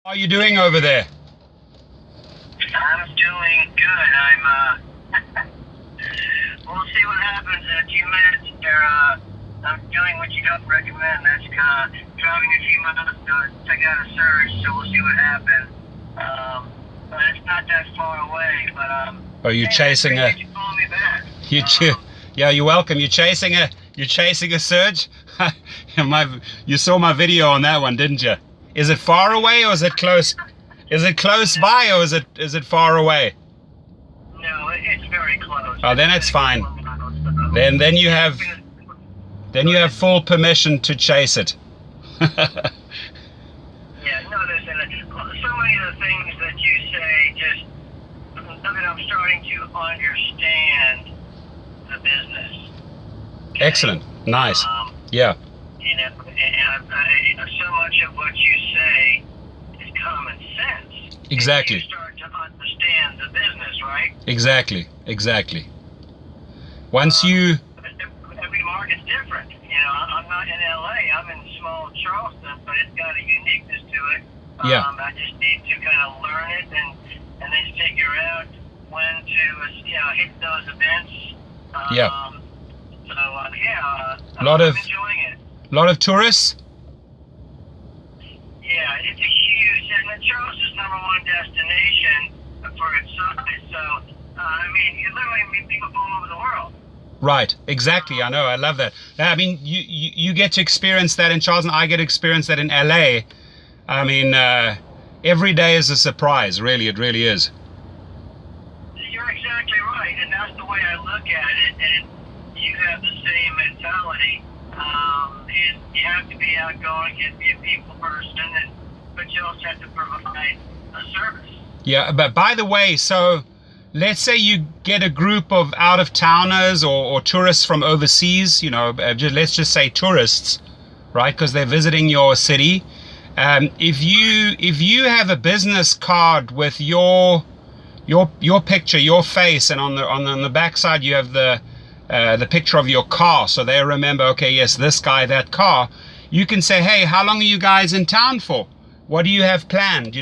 How are you doing over there? I'm doing good. We'll see what happens in a few minutes here. I'm doing what you don't recommend. That's driving a few miles to check out a surge, so we'll see what happens. But it's not that far away. But Are you chasing a? You call me back. Yeah, you're welcome. You're chasing a surge. You saw my video on that one, didn't you? Is it far away or is it close? Is it close by or is it far away? No, it's very close. Oh, then it's fine. Then you have full permission to chase it. Yeah, no, listen, so many of the things that you say just, I'm starting to understand the business. Okay? Excellent. Nice. Yeah. And so much of what you say is common sense. Exactly. You start to understand the business, right? Exactly. Once you... Every market's different. I'm not in LA. I'm in small Charleston, but it's got a uniqueness to it. Yeah. I just need to kind of learn it and then figure out when to hit those events. Yeah. So I'm enjoying it. A lot of tourists? Yeah, it's a huge, and Charleston's #1 destination for its size. So, you literally meet people from all over the world. Right, exactly. I know. I love that. I mean, you get to experience that in Charleston. I get to experience that in LA. I mean, every day is a surprise. Really, it really is. You're exactly right, and that's the way I look at it. And you have the same mentality. And you have to be outgoing, and be a people person, but you also have to provide a service. Yeah, but by the way, so let's say you get a group of out-of-towners or tourists from overseas, let's just say tourists, right? Because they're visiting your city. If you have a business card with your picture, your face, and on the back side you have the picture of your car, so they remember, okay, yes, this guy, that car. You can say, hey, how long are you guys in town for? What do you have planned?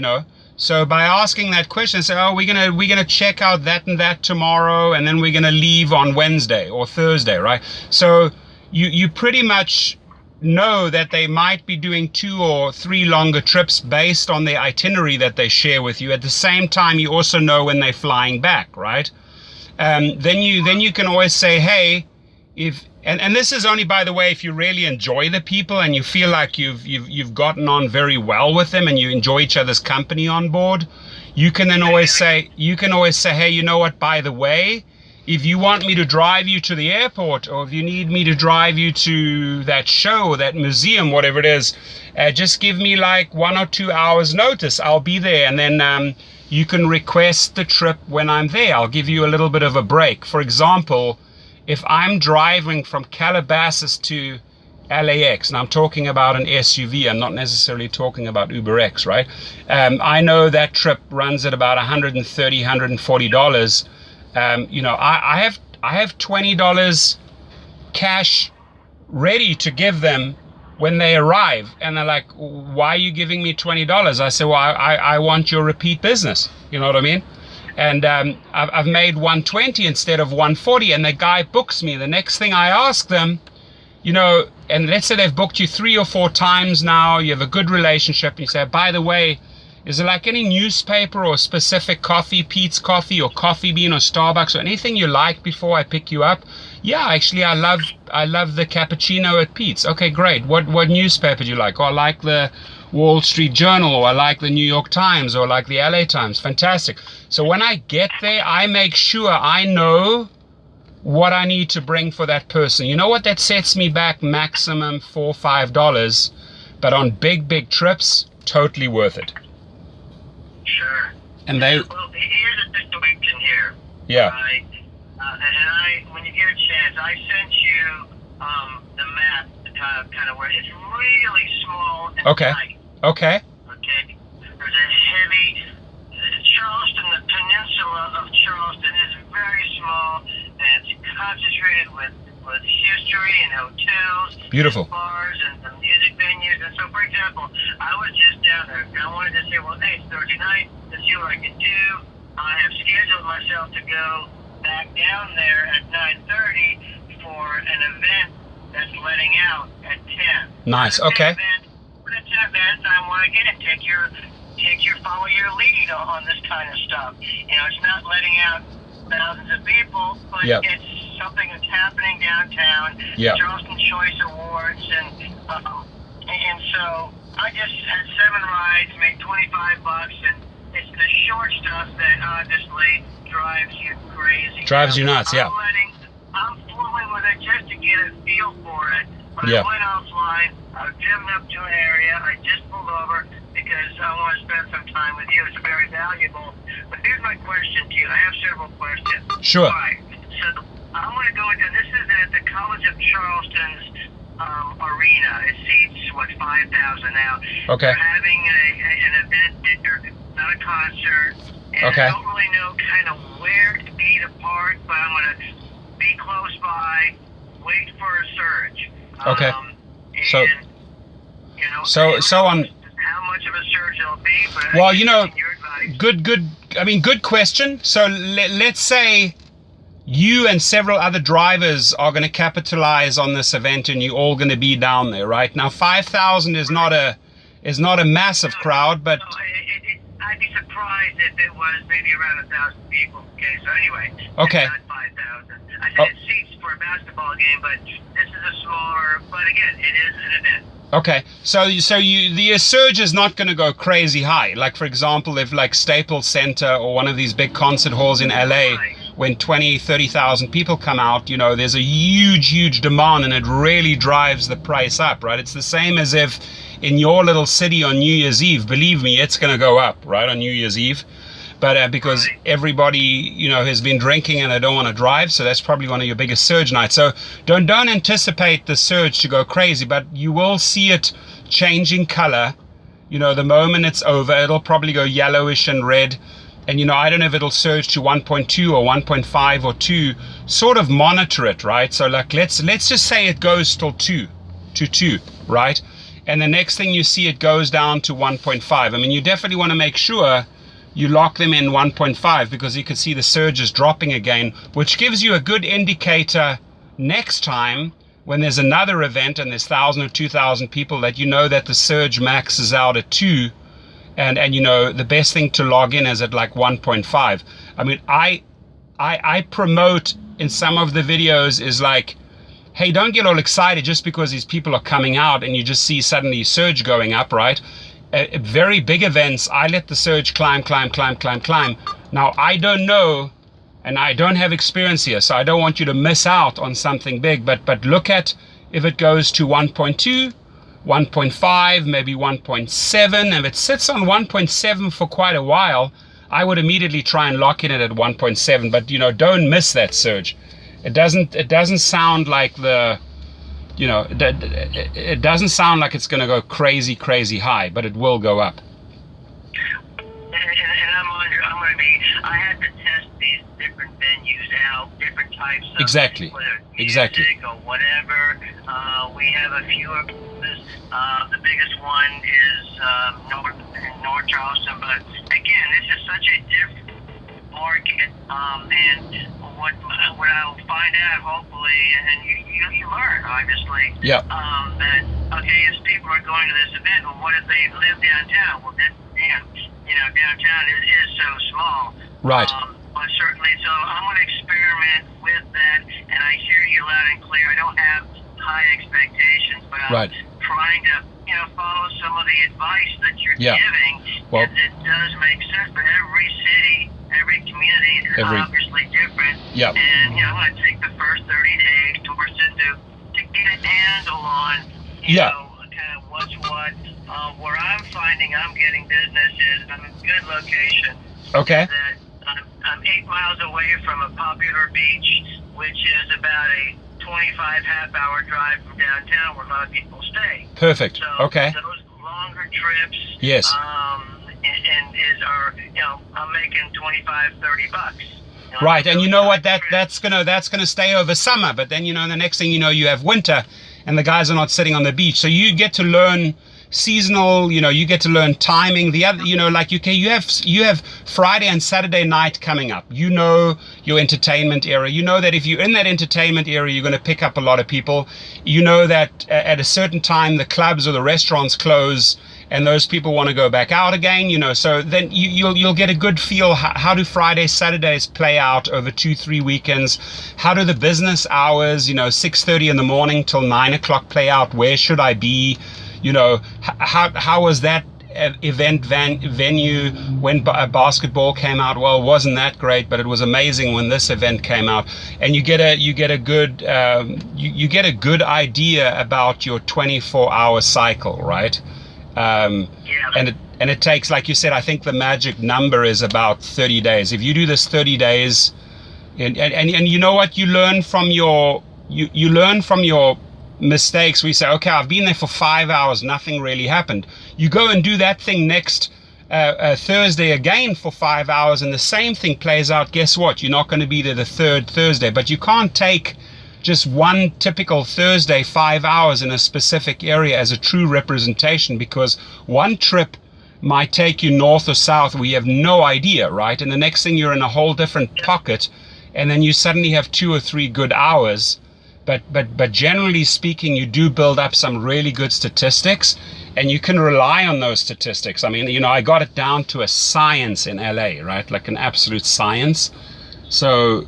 So by asking that question, say, oh, we're gonna check out that and that tomorrow, and then we're gonna leave on Wednesday or Thursday, right? So you pretty much know that they might be doing 2 or 3 longer trips based on the itinerary that they share with you. At the same time, you also know when they're flying back, right? Then you can always say, hey, and this is only, by the way, if you really enjoy the people and you feel like you've gotten on very well with them and you enjoy each other's company on board, you can then always say, hey, you know what, by the way, if you want me to drive you to the airport, or if you need me to drive you to that show or that museum, whatever it is, just give me like 1 or 2 hours notice. I'll be there, and then you can request the trip when I'm there. I'll give you a little bit of a break. For example, if I'm driving from Calabasas to LAX, and I'm talking about an SUV, I'm not necessarily talking about UberX, right? I know that trip runs at about $130, $140. I have $20 cash ready to give them when they arrive, and they're like, why are you giving me $20? I say, well, I want your repeat business. You know what I mean? And I've made $120 instead of $140, and the guy books me. The next thing I ask them, and let's say they've booked you 3 or 4 times now, you have a good relationship, and you say, by the way, is there like any newspaper or specific coffee, Pete's Coffee or Coffee Bean or Starbucks or anything you like before I pick you up? Yeah, actually, I love the cappuccino at Pete's. Okay, great. What newspaper do you like? Oh, I like the Wall Street Journal, or I like the New York Times, or I like the LA Times. Fantastic. So when I get there, I make sure I know what I need to bring for that person. You know what? That sets me back maximum $4 or $5, but on big trips, totally worth it. Sure. And they... Well, here's the situation here. Yeah. Right? And when you get a chance, I sent you the map, kind of where it's really small and tight. Okay. There's a heavy... Charleston, the peninsula of Charleston is very small, and it's concentrated with history and hotels, beautiful, and bars and music venues. And so, for example, I was just down there. I wanted to say, well, Thursday night to see what I can do. I have scheduled myself to go back down there at 9:30 for an event that's letting out at 10. Nice. Okay. It's an event. I want to get it. Take your follow your lead on this kind of stuff. It's not letting out thousands of people, but it's something that's happening downtown. Charleston Choice Awards, and so I just had 7 rides, made $25, and it's the short stuff that honestly drives you crazy. Drives you nuts, yeah. I'm fooling with it just to get a feel for it. But I went offline. I was driven up to an area. I just pulled over because I want to spend some time with you. It's very valuable. But here's my question to you. I have several questions. Sure. All right. So I'm going to go into, this is at the College of Charleston's arena. It seats, 5,000 now. Okay. They're having an event there, not a concert. And I don't really know kind of where to be to park, but I'm going to be close by, wait for a surge. Okay. So on how much of a surge it'll be, but good question. So let's say you and several other drivers are going to capitalize on this event, and you're all going to be down there, right? Now 5,000 is not a massive crowd, but I'd be surprised if it was maybe around 1,000 people. Okay, so anyway, okay. It's not 5,000. I said it seats for a basketball game, but this is a smaller. But again, it is an event. Okay, so the surge is not going to go crazy high. Like, for example, if like Staples Center or one of these big concert halls in LA, when 20, 30,000 people come out, there's a huge demand, and it really drives the price up, right? It's the same as if in your little city on New Year's Eve, believe me, it's going to go up, right, on New Year's Eve. But because everybody, has been drinking and they don't want to drive, so that's probably one of your biggest surge nights. So don't anticipate the surge to go crazy, but you will see it changing color. The moment it's over, it'll probably go yellowish and red. And, I don't know if it'll surge to 1.2 or 1.5 or 2. Sort of monitor it, right? So like, let's just say it goes till 2, right? And the next thing you see, it goes down to 1.5. I mean, you definitely want to make sure you lock them in 1.5, because you can see the surge is dropping again, which gives you a good indicator next time when there's another event and there's 1,000 or 2,000 people, that that the surge maxes out at 2, and the best thing to log in is at like 1.5. I mean, I promote in some of the videos is like, hey, don't get all excited just because these people are coming out and you just see suddenly surge going up, right? Very big events, I let the surge climb. Now, I don't know, and I don't have experience here, so I don't want you to miss out on something big, but look at if it goes to 1.2, 1.5, maybe 1.7. If it sits on 1.7 for quite a while, I would immediately try and lock in it at 1.7, but don't miss that surge. It doesn't sound like it doesn't sound like it's going to go crazy high, but it will go up. And I'm going to be, I had to test these different venues out, different types of, exactly music or whatever. We have a few of those. The biggest one is North Charleston, but again, this is such a different market, and what I'll find out, hopefully, and you learn, obviously, that, okay, if people are going to this event, well, what if they live downtown? Well, downtown is so small. Right. But certainly, so I'm going to experiment with that, and I hear you loud and clear. I don't have high expectations, but I'm trying to, follow some of the advice that you're giving. Well, it does make sense, but every city, every community is obviously different. Yep. And, I'm going to take the first 30 days to get a handle on, kind of what's what. Where I'm finding I'm getting business is I'm in a good location. Okay. That I'm 8 miles away from a popular beach, which is about a 25 half-hour drive from downtown where a lot of people stay. Perfect. So okay. Those longer trips. Yes. I'm making $25-30. Right, and you know what? That's gonna stay over summer, but then the next thing you know, you have winter, and the guys are not sitting on the beach. So you get to learn seasonal, you get to learn timing. The other, like you have Friday and Saturday night coming up. Your entertainment area. You know that if you're in that entertainment area, you're going to pick up a lot of people. You know that at a certain time, the clubs or the restaurants close, and those people want to go back out again, so then you'll get a good feel. How do Fridays, Saturdays play out over 2-3 weekends? How do the business hours, 6:30 in the morning till 9 o'clock play out? Where should I be? How was that event venue when basketball came out? Well, it wasn't that great, but it was amazing when this event came out. And you get a good idea about your 24-hour cycle, right? And it takes, like you said, I think the magic number is about 30 days. If you do this 30 days, and you know what, you learn from your mistakes. We say, okay, I've been there for 5 hours, nothing really happened. You go and do that thing next Thursday again for 5 hours, and the same thing plays out. Guess what? You're not going to be there the third Thursday, but you can't take just one typical Thursday 5 hours in a specific area as a true representation, because one trip might take you north or south where you have no idea, right? And the next thing you're in a whole different pocket, and then you suddenly have 2 or 3 good hours. But generally speaking, you do build up some really good statistics, and you can rely on those statistics. I mean, I got it down to a science in LA, right? Like an absolute science. So,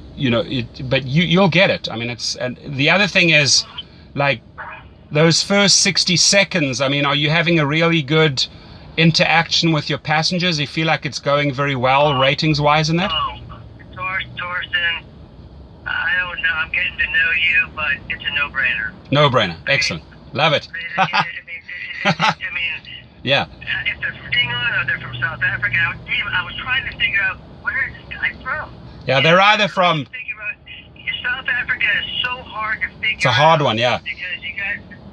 but you'll get it. I mean, and the other thing is, like, those first 60 seconds, I mean, are you having a really good interaction with your passengers? You feel like it's going very well ratings-wise in that? Torsten, I don't know. I'm getting to know you, but it's a no-brainer. No-brainer. Excellent. Love it. I mean, yeah. If they're from England or they're from South Africa, I was trying to figure out, where is this guy from? Yeah, they're either from... South Africa is so hard to figure out. It's a hard one, yeah. Because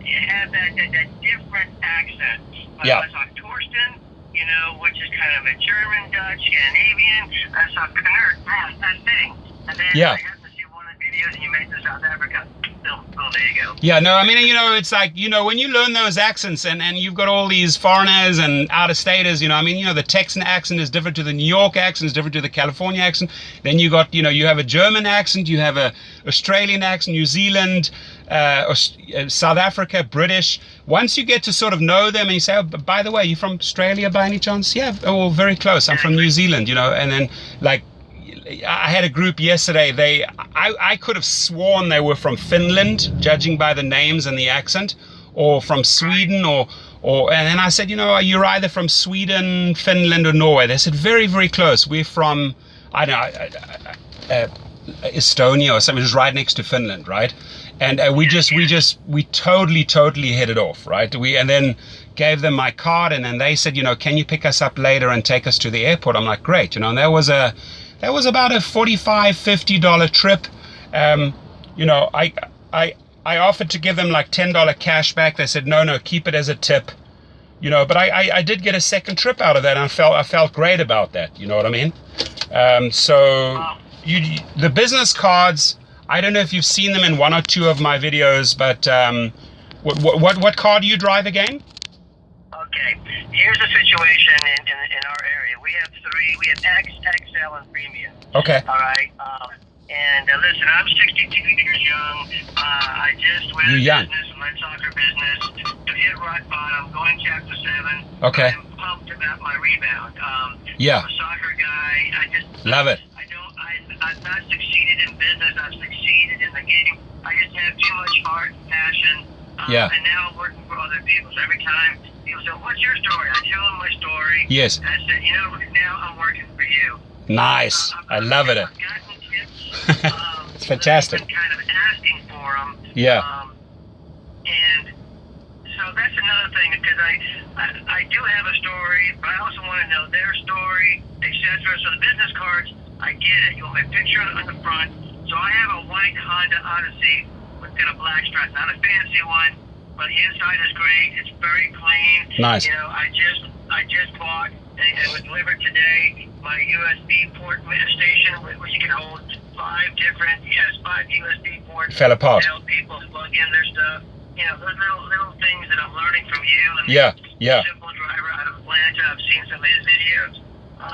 you have that different accent. Yeah. I saw Torsten, which is kind of a German, Dutch, Scandinavian. I saw Knert, that thing. And then I got to see one of the videos and you made to South Africa. Oh, there you go. Yeah, no, I mean, it's like, when you learn those accents and you've got all these foreigners and out-of-staters, the Texan accent is different to the New York accent, is different to the California accent. Then you got, you have a German accent, you have a Australian accent, New Zealand, South Africa, British. Once you get to sort of know them and you say, oh, by the way, you from Australia by any chance? Yeah, oh, very close. I'm from New Zealand, and then, like, I had a group yesterday. I could have sworn they were from Finland, judging by the names and the accent, or from Sweden, or and then I said, you're either from Sweden, Finland, or Norway. They said, very, very close. We're from, I don't know, Estonia or something, just right next to Finland, right? And we totally hit it off, right? And then gave them my card, and then they said, can you pick us up later and take us to the airport? I'm like, great, and that was about a $45-50 trip. I offered to give them like $10 cash back. They said, no, keep it as a tip. But I did get a second trip out of that, and I felt great about that. You know what I mean? The business cards, I don't know if you've seen them in one or two of my videos, but what car do you drive again? Okay, here's the situation in our area. We have three. We have X, XL, and Premium. Okay. All right. And listen, I'm 62 years young. I just went into business, my soccer business, hit rock bottom, going chapter 7. Okay. I'm pumped about my rebound. I'm Yeah. a soccer guy. I just Love it. I've not succeeded in business. I've succeeded in the game. I just have too much heart and passion. Yeah. And now I'm working for other people. So every time people say, "What's your story?" I tell them my story. Yes. And I said, right now I'm working for you. Nice. I love it. I've gotten tips. It's fantastic. I've been kind of asking for them. Yeah. And so that's another thing, because I do have a story, but I also want to know their story, etc. So the business cards, I get it. You want my picture on the front. So I have a white Honda Odyssey with a black stripe. Not a fancy one, but the inside is great. It's very clean. Nice. I just bought, and it was delivered today, my USB port station, which you can hold 5 USB ports. Fell apart. To help people plug in their stuff. those little things that I'm learning from you. And Yeah. Simple driver out of Atlanta. I've seen some of his videos.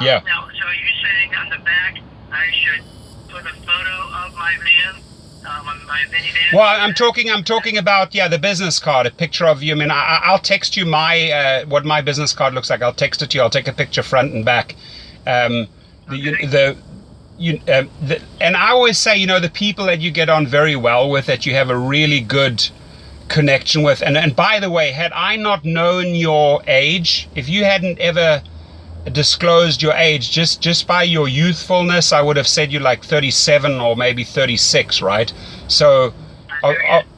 Yeah. Now, so are you saying on the back I should put a photo of my van, my minivan? Well, I'm talking about the business card, a picture of you. I mean, I'll text you my what my business card looks like. I'll text it to you. I'll take a picture front and back. And I always say, the people that you get on very well with, that you have a really good connection with. And by the way, had I not known your age, if you hadn't ever disclosed your age, just by your youthfulness, I would have said you're like 37 or maybe 36, right? So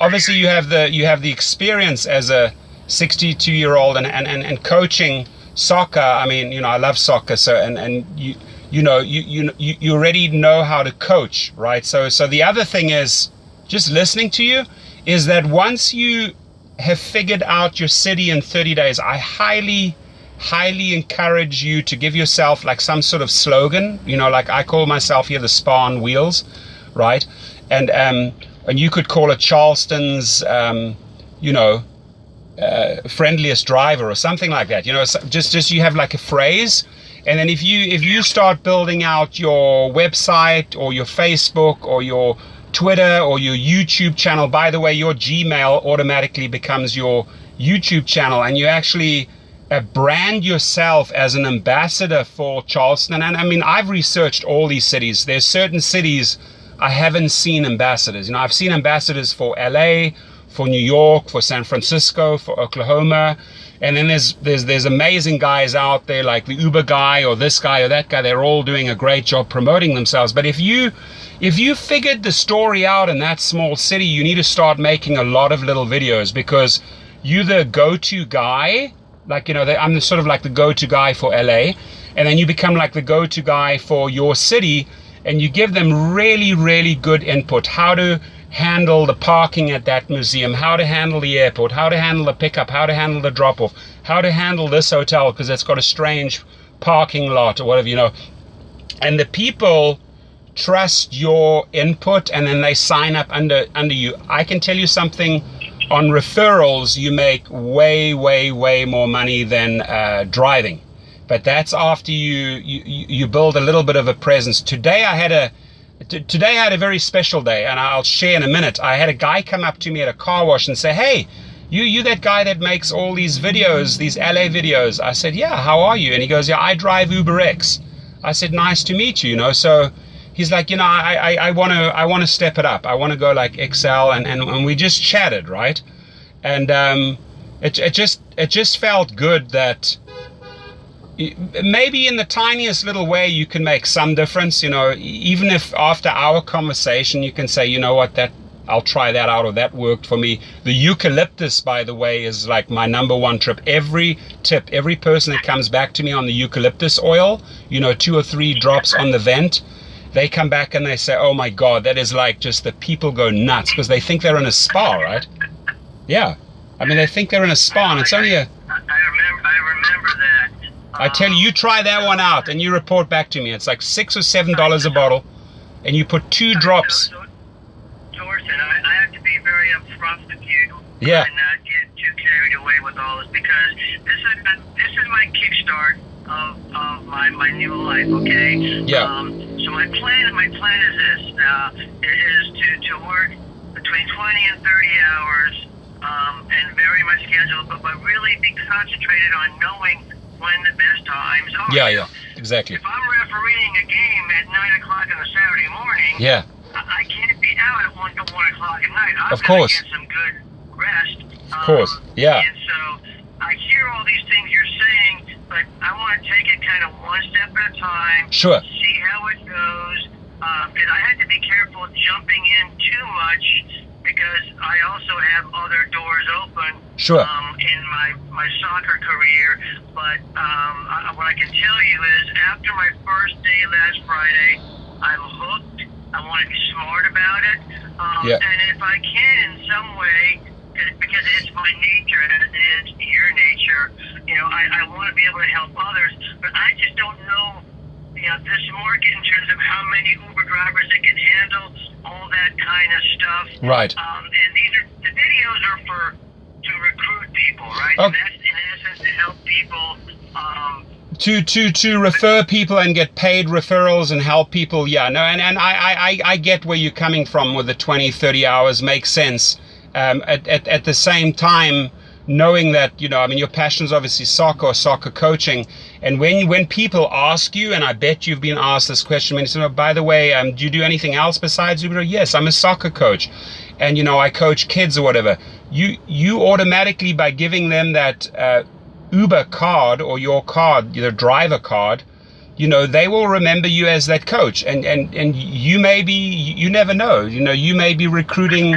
obviously you have the experience as a 62-year-old and coaching soccer. I mean, I love soccer, so and you already know how to coach, right? So the other thing is, just listening to you, is that once you have figured out your city in 30 days, I highly encourage you to give yourself like some sort of slogan, like I call myself here the Spa on Wheels, right? And you could call it Charleston's, friendliest driver or something like that. Just you have like a phrase, and then if you start building out your website or your Facebook or your Twitter or your YouTube channel, by the way, your Gmail automatically becomes your YouTube channel, and you actually brand yourself as an ambassador for Charleston. And I mean, I've researched all these cities. There's certain cities I haven't seen ambassadors. I've seen ambassadors for LA, for New York, for San Francisco, for Oklahoma. And then there's amazing guys out there like the Uber guy or this guy or that guy. They're all doing a great job promoting themselves. But if you figured the story out in that small city, you need to start making a lot of little videos, because you're the go-to guy. Like, I'm sort of like the go-to guy for LA, and then you become like the go-to guy for your city, and you give them really, really good input. How to handle the parking at that museum, how to handle the airport, how to handle the pickup, how to handle the drop-off, how to handle this hotel because it's got a strange parking lot or whatever, And the people trust your input, and then they sign up under you. I can tell you something. On referrals, you make way, way, way more money than driving, but that's after you build a little bit of a presence. Today I had a very special day, and I'll share in a minute. I had a guy come up to me at a car wash and say, "Hey, you that guy that makes all these videos, these LA videos?" I said, "Yeah, how are you?" And he goes, "Yeah, I drive UberX." I said, "Nice to meet you." So he's like, I want to step it up. I want to go like XL, and we just chatted, right? And it just felt good that maybe in the tiniest little way you can make some difference. Even if after our conversation you can say, "You know what, that I'll try that out," or "That worked for me." The eucalyptus, by the way, is like my number one trip. Every person that comes back to me on the eucalyptus oil, 2 or 3 drops on the vent, they come back and they say, "Oh my God, that is like just the people go nuts," because they think they're in a spa, right? Yeah. I mean, they think they're in a spa, and it's only a... I remember that. I tell you, you try that one out and you report back to me. It's like $6 or $7 a bottle, and you put 2 drops. Thorsten, I have to be very upfront with you. Yeah. And not get too carried away with all this, because this is my kickstart of my new life, okay? Yeah. So my plan is this: is to work between 20 and 30 hours, and vary my schedule, but really be concentrated on knowing when the best times are. Yeah, exactly. If I'm refereeing a game at 9 o'clock on a Saturday morning, yeah, I can't be out at 1 o'clock at night. I've of course. got to get some good rest. Of course, yeah. And so I hear all these things you're saying, but I want to take it kind of one step at a time. Sure. See how it goes. Because I had to be careful jumping in too much, because I also have other doors open. Sure. In my soccer career. But what I can tell you is, after my first day last Friday, I'm hooked. I want to be smart about it. And if I can in some way, because it's my nature as it is your nature, I want to be able to help others, but I just don't know, this market in terms of how many Uber drivers that can handle all that kind of stuff. Right. And the videos are for serve people, right? Oh. And that's in essence to help people. To refer people and get paid referrals and help people. Yeah, no, and I get where you're coming from with the 20, 30 hours. Makes sense. At the same time, knowing that, I mean, your passion is obviously soccer coaching. And when people ask you, and I bet you've been asked this question, when you say, oh, by the way, do you do anything else besides Uber? Yes, I'm a soccer coach. And, I coach kids or whatever. You automatically, by giving them that Uber card or your card, the driver card, they will remember you as that coach. And you may be, you never know, you may be recruiting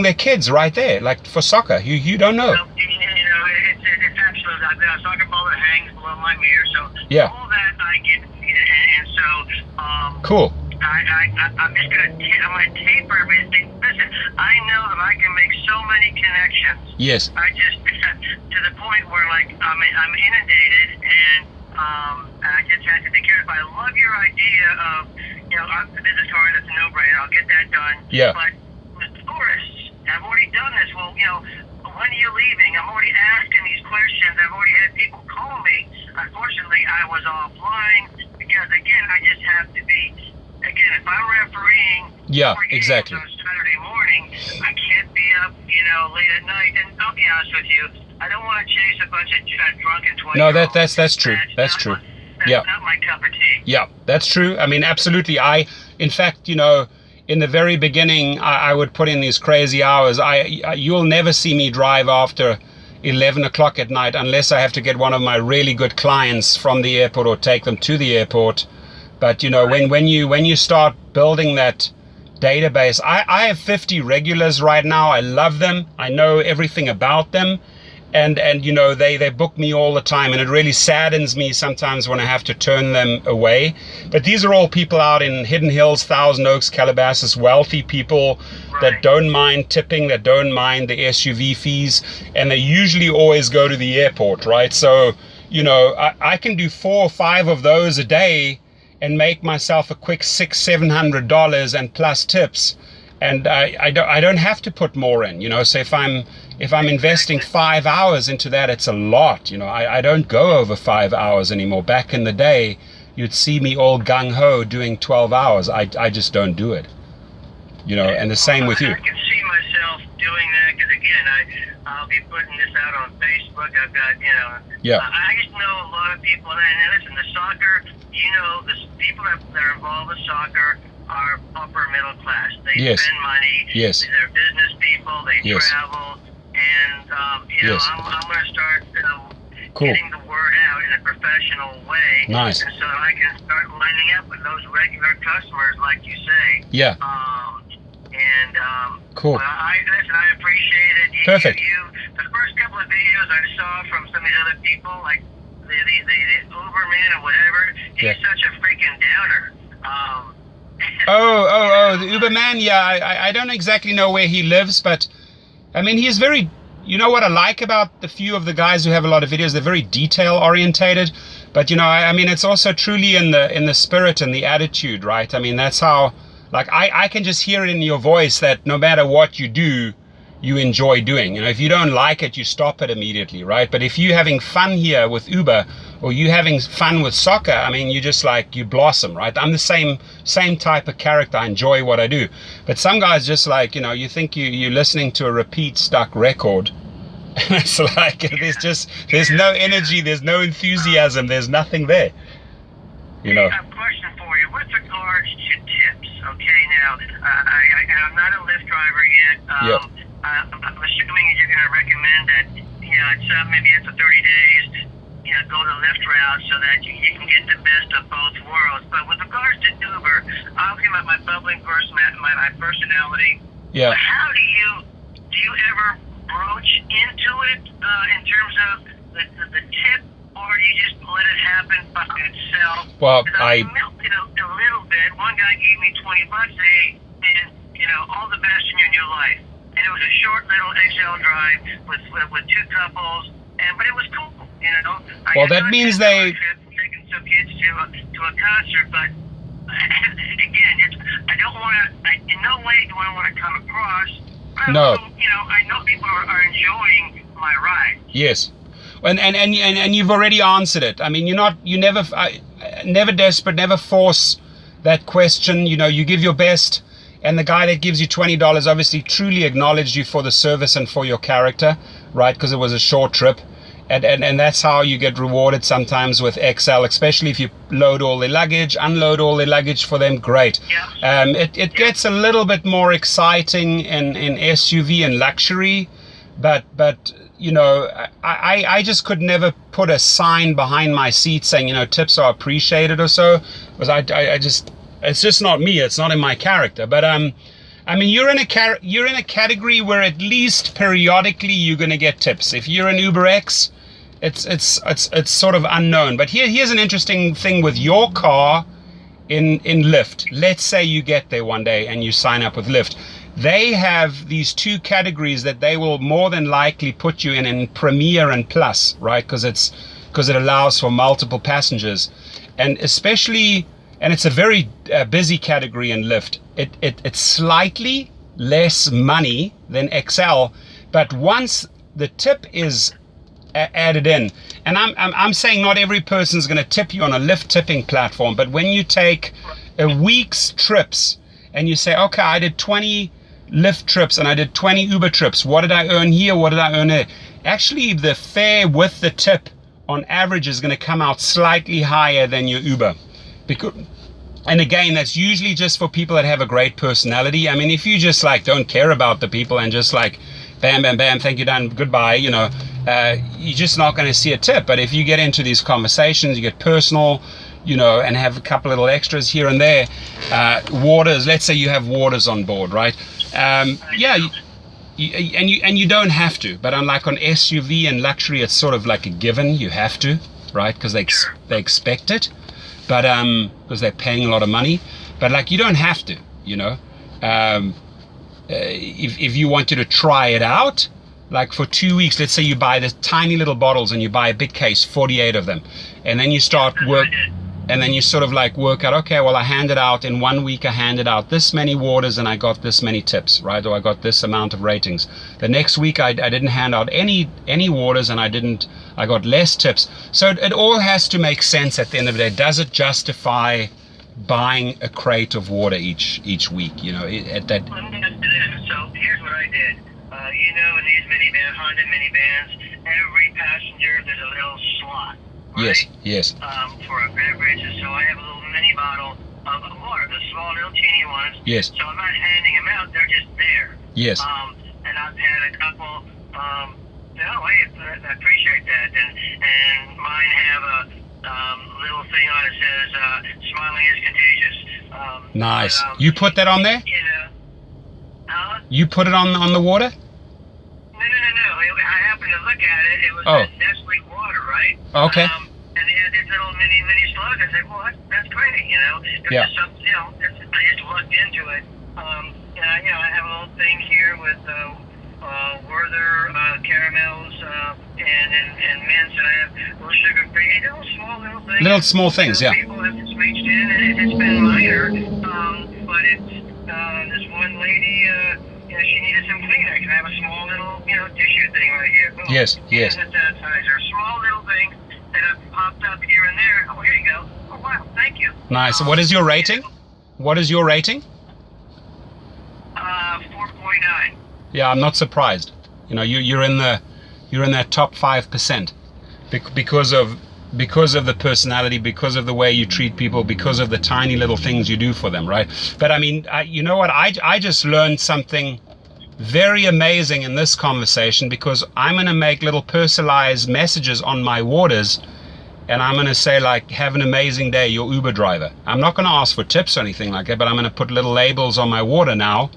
their kids right there, like for soccer. You don't know. It's absolutely, I've got a soccer ball that hangs below my mirror, so yeah. All that I get, and so, cool. I'm just gonna taper everything. Listen, I know that I can make so many connections. Yes. I just to the point where I'm inundated, and I just have to be careful. I love your idea of the business card. That's a no-brainer. I'll get that done. Yeah. But with tourists, I've already done this. Well, when are you leaving? I'm already asking these questions. I've already had people call me. Unfortunately, I was offline because again, I just have to be. Again, if I'm refereeing, exactly. On Saturday morning, I can't be up, late at night. And I'll be honest with you, I don't want to chase a bunch of drunken 20-year-olds. No, that's true. That's true. That's not my cup of tea. Yeah, that's true. I mean, absolutely. In fact, in the very beginning, I would put in these crazy hours. You'll never see me drive after 11 o'clock at night unless I have to get one of my really good clients from the airport or take them to the airport. But when you start building that database, I have 50 regulars right now. I love them. I know everything about them, and they book me all the time, and it really saddens me sometimes when I have to turn them away. But these are all people out in Hidden Hills, Thousand Oaks, Calabasas, wealthy people that don't mind tipping, that don't mind the SUV fees, and they usually always go to the airport, right? So I can do 4 or 5 of those a day and make myself a quick $600-700 and plus tips, and I don't have to put more in. So if I'm investing 5 hours into that, it's a lot. I don't go over 5 hours anymore. Back in the day, you'd see me all gung ho doing 12 hours. I just don't do it. And the same with you. I can see myself doing that because again, I'll be putting this out on Facebook. I've got Yeah. I just know a lot of people, and listen, the soccer. The people that are involved with soccer are upper middle class. They spend money. Yes. They're business people. They travel, and I'm going to start getting the word out in a professional way. Nice. And so that I can start lining up with those regular customers, like you say. Yeah. Cool. Well, I appreciate it. Perfect. The first couple of videos I saw from some of these other people, like the Uberman or whatever, he's such a freaking downer. The Uberman, I don't exactly know where he lives, but I mean, he's very, what I like about the few of the guys who have a lot of videos, they're very detail orientated, but I mean, it's also truly in the spirit and the attitude, right? I mean, that's how, like, I can just hear it in your voice that no matter what you do, you enjoy doing. If you don't like it, you stop it immediately, right? But if you're having fun here with Uber, or you having fun with soccer, I mean, you just you blossom, right? I'm the same type of character. I enjoy what I do. But some guys just you think you're listening to a repeat stuck record. And it's like, there's no energy, there's no enthusiasm, there's nothing there. I have a question for you. With regards to tips, okay, now, I'm not a Lyft driver yet. I'm assuming you're going to recommend that, maybe after 30 days, go the Lyft route so that you can get the best of both worlds. But with regards to Uber, I'll give up my bubbling my personality. Yeah. But how do you ever broach into it in terms of the tip, or do you just let it happen by itself? Well, I melted a little bit. One guy gave me $20. Hey, man, all the best in your new life. And it was a short little XL drive with 2 couples, but it was cool. Well, that means taking some kids to a concert, but again, I don't want to. In no way do I want to come across No. I know people are enjoying my ride. Yes. And you've already answered it. I mean, you never desperate, never force that question. You give your best, and the guy that gives you $20 obviously truly acknowledged you for the service and for your character, right? Because it was a short trip. And that's how you get rewarded sometimes with XL, especially if you load all the luggage, unload all the luggage for them. Great. Yeah. It gets a little bit more exciting in SUV and luxury, but I just could never put a sign behind my seat saying tips are appreciated or so, because it's just not me. It's not in my character. But I mean, you're in a category where at least periodically you're going to get tips. If you're an Uber X, it's sort of unknown. But here's an interesting thing with your car in Lyft. Let's say you get there one day and you sign up with Lyft. They have these two categories that they will more than likely put you in Premier and Plus, right? Because it allows for multiple passengers, and especially. And it's a very busy category in Lyft. It's slightly less money than XL, but once the tip is added in, and I'm saying not every person's going to tip you on a Lyft tipping platform, but when you take a week's trips and you say, okay, I did 20 Lyft trips and I did 20 Uber trips. What did I earn here? What did I earn there? Actually, the fare with the tip on average is going to come out slightly higher than your Uber. And again, that's usually just for people that have a great personality. I mean, if you just don't care about the people and just bam, bam, bam, thank you, done, goodbye, you're just not going to see a tip. But if you get into these conversations, you get personal, and have a couple little extras here and there, waters, let's say you have waters on board, right? You don't have to, but unlike on SUV and luxury, it's sort of like a given, you have to, right? Because they expect it. But because they're paying a lot of money, but you don't have to, if you wanted to try it out, for 2 weeks, let's say you buy the tiny little bottles and you buy a big case, 48 of them, and then you start and then you sort of work out, okay, well, I handed out in 1 week, I handed out this many waters and I got this many tips, right? Or I got this amount of ratings. The next week I didn't hand out any waters and I got less tips. So it all has to make sense at the end of the day. Does it justify buying a crate of water each week, at that? So here's what I did. In these Honda minivans, every passenger, there's a little slot. Right? Yes. For a beverage, so I have a little mini bottle of water, the small little teeny ones. Yes. So I'm not handing them out; they're just there. Yes. And I've had a couple. I appreciate that. And mine have a little thing on it says "Smiling is contagious." Nice. You put that on there? You put it on the water? No. I happened to look at it. It was Nestle water, right? Okay. And they had these little mini slugs. I said, well, that's great, It's just something, I just looked into it. I have a little thing here with Werther caramels and mints, and I have little sugar-free, little small things. Small things, yeah. People have switched in, and it's been minor, but it's this one lady, she needed some Kleenex. I have a small little, tissue thing right here. Boom. Yes. Sanitizer, small little things that have popped up here and there. Oh, here you go. Oh, wow, thank you. Nice. What is your rating? 4.9. Yeah, I'm not surprised. You're in that top 5% because of the personality, because of the way you treat people, because of the tiny little things you do for them, right? But I mean, you know what? I just learned something very amazing in this conversation, because I'm going to make little personalized messages on my waters, and I'm going to say have an amazing day, your Uber driver. I'm not going to ask for tips or anything like that, but I'm going to put little labels on my water now,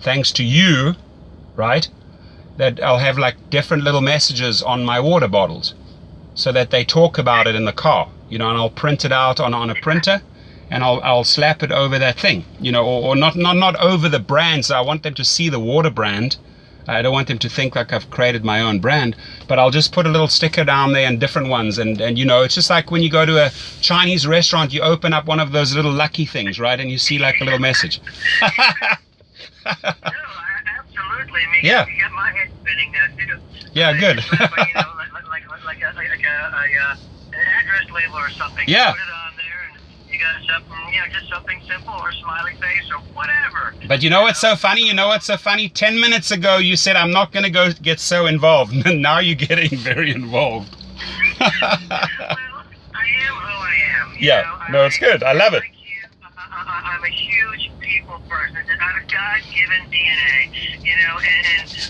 thanks to you, right? That I'll have different little messages on my water bottles, so that they talk about it in the car, and I'll print it out on a printer, and I'll slap it over that thing, or not over the brand. So I want them to see the water brand. I don't want them to think I've created my own brand, but I'll just put a little sticker down there and different ones. And it's just like when you go to a Chinese restaurant, you open up one of those little lucky things, right? And you see a little message. No, absolutely. absolutely. I mean, Yeah. you got my head spinning now too. Yeah, good. An address label or something. Yeah. You put it on there, and you got something, just something simple or smiley face or whatever. But you know what's so funny? 10 minutes ago you said I'm not going to go get so involved. Now you're getting very involved. Well, I am who I am. It's good. I love it. Like you, I'm a huge people person. It's out of God-given DNA, and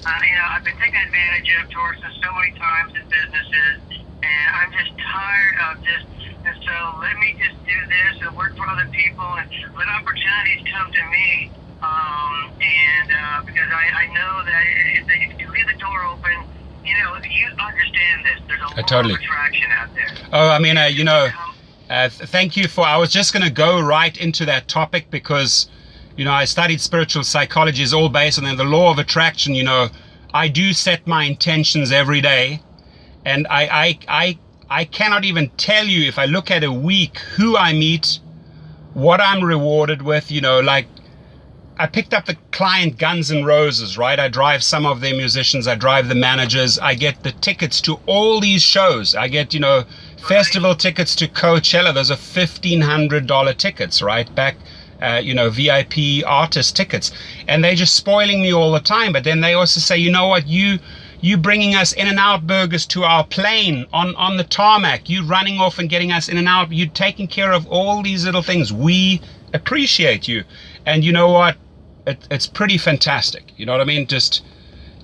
I've been taken advantage of towards so many times in businesses, and I'm just tired of just, and so let me just do this and work for other people and let opportunities come to me, because I know that if you leave the door open, you understand this. There's a lot of attraction out there. Oh, I mean, thank you I was just going to go right into that topic because, I studied spiritual psychology. Is all based on the law of attraction. I do set my intentions every day, and I cannot even tell you if I look at a week who I meet, what I'm rewarded with. I picked up the client Guns N' Roses, right? I drive some of their musicians, I drive the managers, I get the tickets to all these shows. I get, festival tickets to Coachella. Those are $1,500 tickets, right? Back, VIP artist tickets. And they're just spoiling me all the time. But then they also say, you know what, you bringing us In-N-Out burgers to our plane on the tarmac, you running off and getting us In-N-Out, you taking care of all these little things. We appreciate you. And you know what? It's pretty fantastic. You know what I mean? Just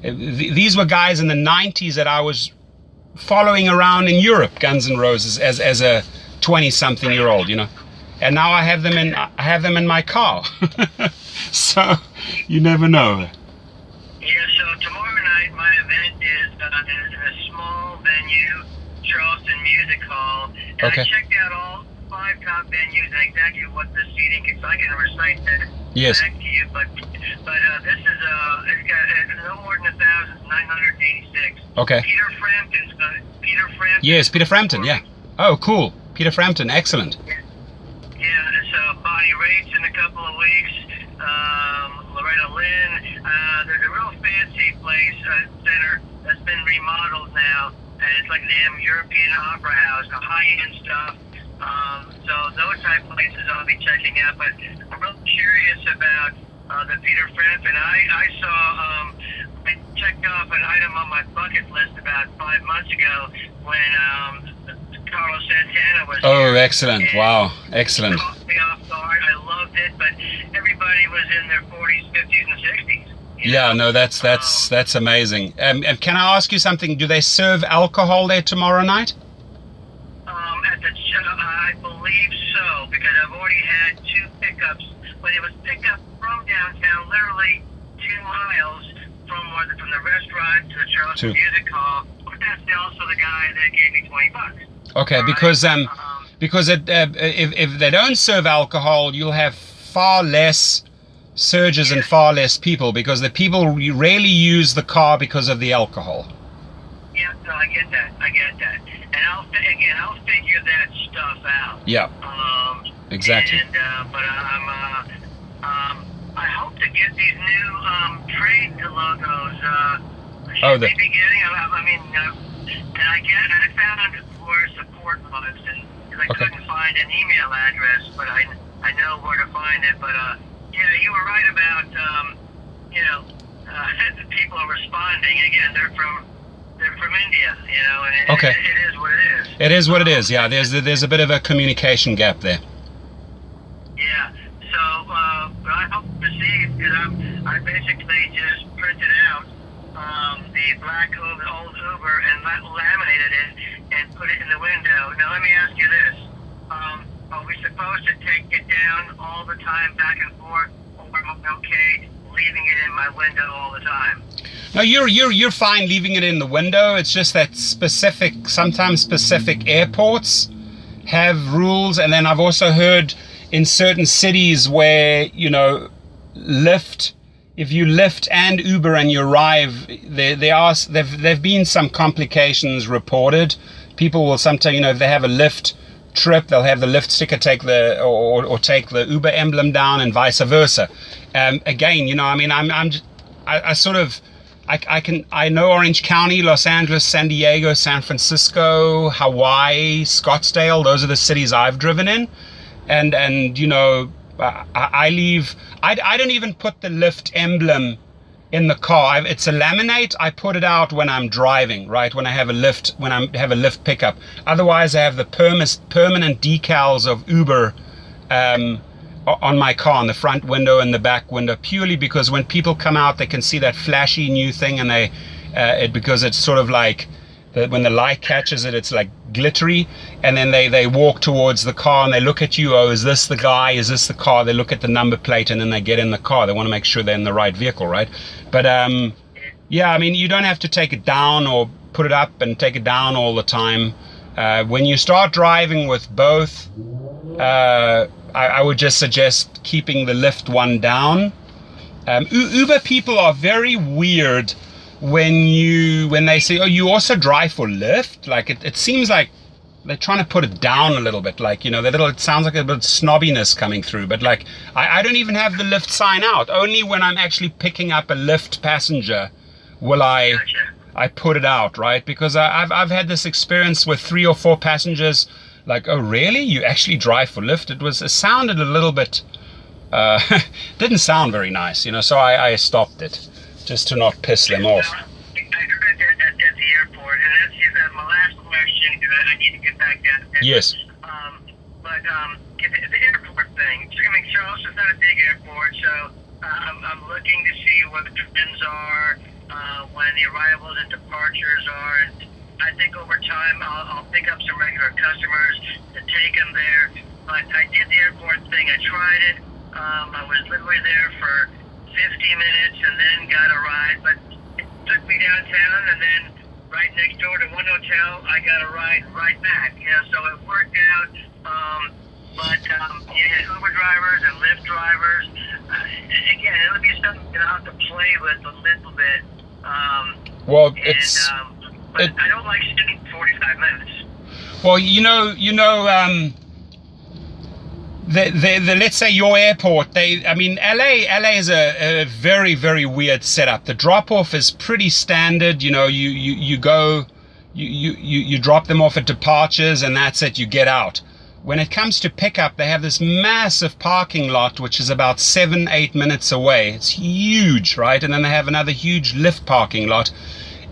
these were guys in the 90s that I was following around in Europe, Guns N' Roses, as a 20-something-year-old, and now I have them in my car. So you never know. Yeah. So tomorrow night my event is in a small venue, Charleston Music Hall, and Okay. I checked out all 5 top venues and exactly what the seating is. I can recite that back to you, but this is it's got no more than 1,986. Okay. Peter Frampton's Yes, Peter Frampton. Yeah. Oh, cool. Peter Frampton. Excellent. Yeah. So Bonnie Raitt's in a couple of weeks. Loretta Lynn. There's a real fancy place center that's been remodeled now, and it's like a damn European opera house, the high-end stuff. So those type places I'll be checking out, but I'm real curious about the Peter Frampton. I saw, I checked off an item on my bucket list about 5 months ago when Carlos Santana was Oh, here. excellent. And Wow, excellent. it caught me off guard. I loved it, but everybody was in their 40s, 50s, and 60s. Yeah, no, that's amazing. And can I ask you something? Do they serve alcohol there tomorrow night? At the I believe so, because I've already had 2 pickups. But it was pickup from downtown, literally 2 miles from the restaurant to the Charleston Music Hall. But that's also the guy that gave me $20. Okay, because if they don't serve alcohol, you'll have far less surges and far less people, because the people rarely use the car because of the alcohol. Yeah, no, I get that. And I'll figure that stuff out. Yeah. Exactly. And but I hope to get these new trade logos. Should they be getting? And I found where support was, and I couldn't find an email address, but I know where to find it. But yeah, you were right about the people are responding. Again, they're from India, and it is what it is. It is what it is. Yeah, there's a bit of a communication gap there. Yeah. So, but I hope to see, because I basically just printed out the black old Uber and laminated it and put it in the window. Now, let me ask you this: are we supposed to take it down all the time, back and forth, or am I okay leaving it in my window all the time? No, you're fine leaving it in the window. It's just that sometimes specific airports have rules, and then I've also heard in certain cities where Lyft, if you Lyft and Uber and you arrive, there've been some complications reported. People will sometimes, if they have a Lyft trip, they'll have the Lyft sticker take or take the Uber emblem down, and vice versa. Again, I sort of, I know Orange County, Los Angeles, San Diego, San Francisco, Hawaii, Scottsdale. Those are the cities I've driven in, and you know, I leave. I don't even put the Lyft emblem in the car. It's a laminate. I put it out when I'm driving, right? When I have a Lyft pickup. Otherwise, I have the permanent decals of Uber on my car, on the front window and the back window, purely because when people come out, they can see that flashy new thing, and because it's sort of like when the light catches it, it's like glittery, and then they walk towards the car and they look at you. Oh, is this the guy? Is this the car? They look at the number plate and then they get in the car. They want to make sure they're in the right vehicle, right? But yeah, I mean, you don't have to take it down or put it up and take it down all the time. When you start driving with both, I would just suggest keeping the Lyft one down. Uber people are very weird when they say, oh, you also drive for Lyft. Like it seems like they're trying to put it down a little bit. Like, you know, it sounds like a bit of snobbiness coming through. But like, I don't even have the Lyft sign out. Only when I'm actually picking up a Lyft passenger will I put it out, right? Because I've had this experience with 3 or 4 passengers. Like, oh, really? You actually drive for Lyft? It sounded a little bit, didn't sound very nice, you know, so I stopped it, just to not piss them off. I heard that at the airport, and that's my last question, because I need to get back down. Yes. But the airport thing, I mean, Charleston's not a big airport, so I'm looking to see what the trends are, when the arrivals and departures are, and I think over time I'll pick up some regular customers to take them there. But I did the airport thing. I tried it. I was literally there for 50 minutes and then got a ride. But it took me downtown, and then right next door to one hotel, I got a ride right back. You know, so it worked out. But you had Uber drivers and Lyft drivers. Again, it'll be something that I'll have to play with a little bit. But I don't like sitting 45 minutes. Well, you know, let's say your airport. LA is a very, very weird setup. The drop off is pretty standard. You know, you go, you drop them off at departures, and that's it. You get out. When it comes to pickup, they have this massive parking lot, which is about 7-8 minutes away. It's huge, right? And then they have another huge Lyft parking lot.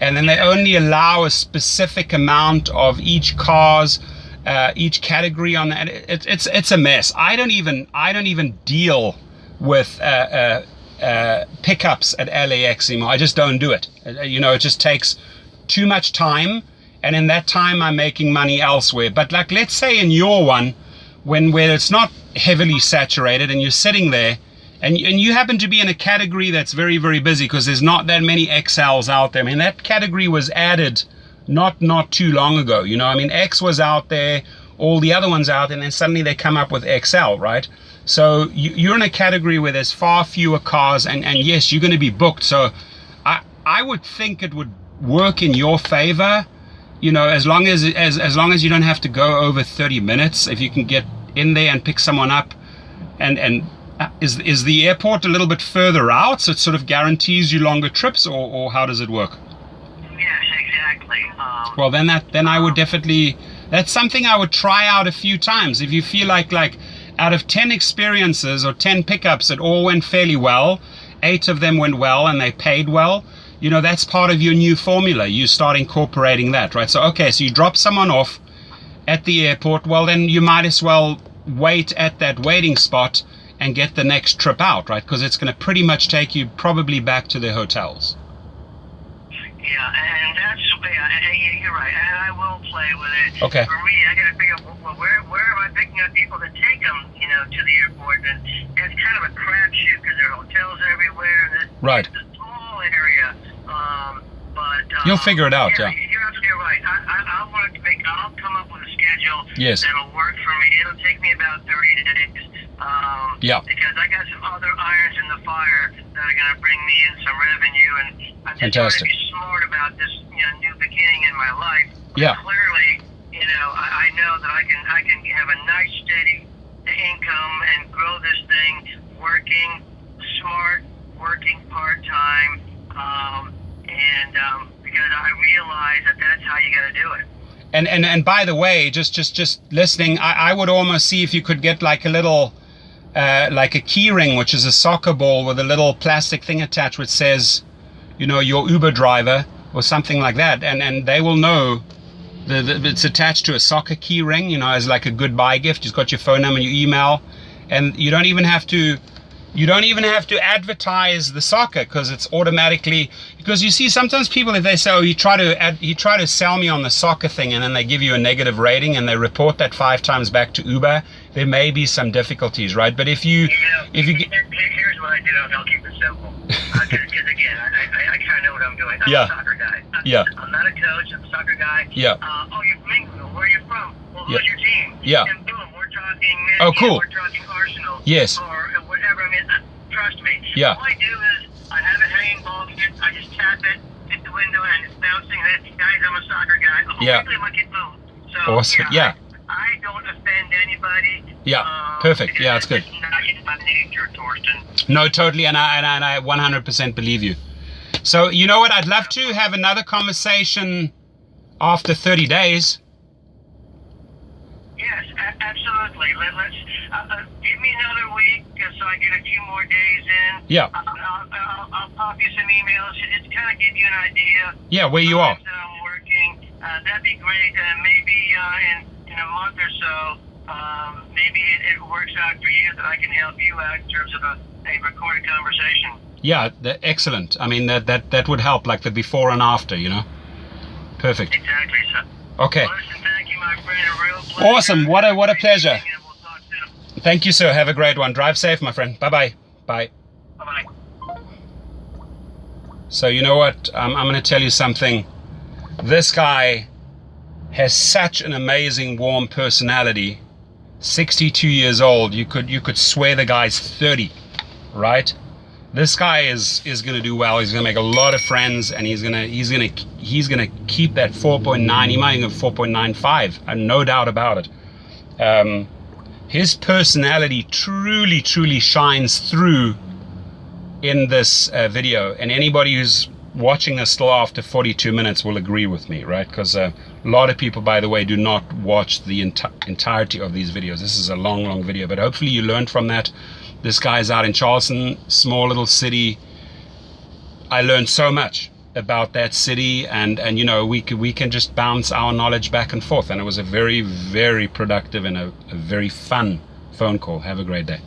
And then they only allow a specific amount of each category on that. It's a mess. I don't even deal with pickups at LAX anymore. I just don't do it. You know, it just takes too much time, and in that time I'm making money elsewhere. But like, let's say in your one, where it's not heavily saturated and you're sitting there, and you happen to be in a category that's very, very busy, because there's not that many XLs out there. I mean, that category was added not too long ago. You know, I mean, X was out there, all the other ones out there, and then suddenly they come up with XL, right? So you're in a category where there's far fewer cars, and yes, you're going to be booked. So I would think it would work in your favor, you know, as long as you don't have to go over 30 minutes. If you can get in there and pick someone up, and is the airport a little bit further out, so it sort of guarantees you longer trips, or how does it work? Yes, exactly. Well, then I would definitely, that's something I would try out a few times. If you feel like out of 10 experiences or 10 pickups, it all went fairly well, 8 of them went well and they paid well, you know, that's part of your new formula. You start incorporating that, right? So, okay, so you drop someone off at the airport, well, then you might as well wait at that waiting spot and get the next trip out, right? Because it's going to pretty much take you probably back to their hotels. Yeah, and you're right, and I will play with it. Okay. For me, I got to figure out, well, where am I picking up people to take them, you know, to the airport? And it's kind of a crapshoot, because there are hotels everywhere, and Right. It's a small area. You'll figure it out, yeah. You're absolutely right. I'll come up with a schedule Yes. that'll work for me. It'll take me about 30 days. Yeah. Because I got some other irons in the fire that are going to bring me in some revenue, and I'm just trying to be smart about this, you know, new beginning in my life. Yeah. Clearly, you know, I know that I can have a nice steady income and grow this thing, working smart, working part time, And by the way, just listening, I would almost see if you could get like a little, like a key ring, which is a soccer ball with a little plastic thing attached, which says, you know, your Uber driver or something like that, and they will know it's attached to a soccer key ring, you know, as like a goodbye gift. You've got your phone number, your email, and you don't even have to advertise the soccer, because it's automatically, because you see sometimes people, if they say, oh, you try to sell me on the soccer thing, and then they give you a negative rating and they report that 5 times back to Uber, there may be some difficulties, right? But if you here's what I do, I'll keep it simple, because again, I kind of know what I'm doing. I'm a soccer guy. I'm not a coach, I'm a soccer guy. Oh, you're from England, where are you from? Well, who's your team? And boom, we're talking cool. We're talking Arsenal. Yes. Or whatever. I mean, trust me. Yeah. All I do is I have a hanging ball, I just tap it, hit the window, and it's bouncing. Guys, I'm a soccer guy. Oh, really? Like it, boom. So, awesome. I don't offend anybody. Perfect. Yeah, it's good. It's not in my nature, Torsten. No, totally, and I 100% believe you. So, you know what? I'd love to have another conversation after 30 days. Yes, absolutely. Let's give me another week so I get a few more days in. I'll pop you some emails. It's kind of give you an idea. Where you are. That I'm working. That'd be great. Maybe in a month or so, maybe it works out for you that I can help you out in terms of a recorded conversation. Excellent. I mean, that would help, like the before and after, you know. Perfect. Exactly, sir. Okay. Well, listen, thank you, my friend. A real pleasure. Awesome. What a pleasure. We'll talk soon. Thank you, sir. Have a great one. Drive safe, my friend. Bye-bye. Bye. Bye-bye. So you know what? I'm going to tell you something. This guy has such an amazing, warm personality. 62 years old. You could swear the guy's 30, right? This guy is going to do well. He's going to make a lot of friends, and he's going to keep that 4.9. He might even go 4.95, no doubt about it. His personality truly shines through in this video, and anybody who's watching this still after 42 minutes will agree with me, right? Because a lot of people, by the way, do not watch the entirety of these videos. This is a long video, but hopefully you learned from that. This guy's out in Charleston, small little city. I learned so much about that city, and you know, we can just bounce our knowledge back and forth, and it was a very productive and a very fun phone call. Have a great day.